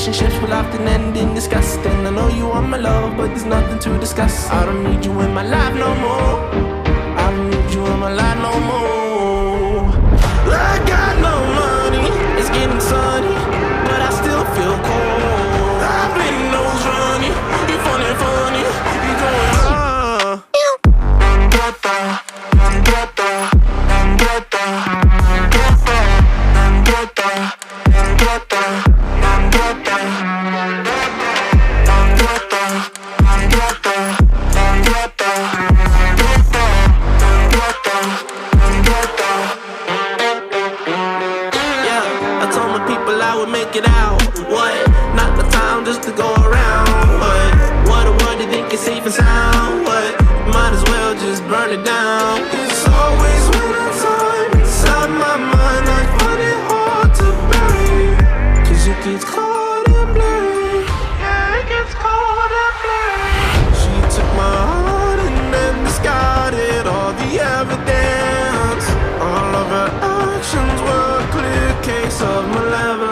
relationships will often end in disgust. And I know you want my love, but there's nothing to discuss. I don't need you in my life no more. I don't need you in my life no more. I got no money, it's getting sunny, but I still feel cold. I've been nose running, you funny, funny, you going I would make it out. What? Not the time just to go around. What a word, you think it's safe and sound. What? Might as well just burn it down. It's always wintertime inside my mind. I find it hard to bury, 'cause it gets cold and blurry. Yeah, it gets cold and blurry. She took my heart and then discarded all the evidence. All of her actions were a clear case of malevolence.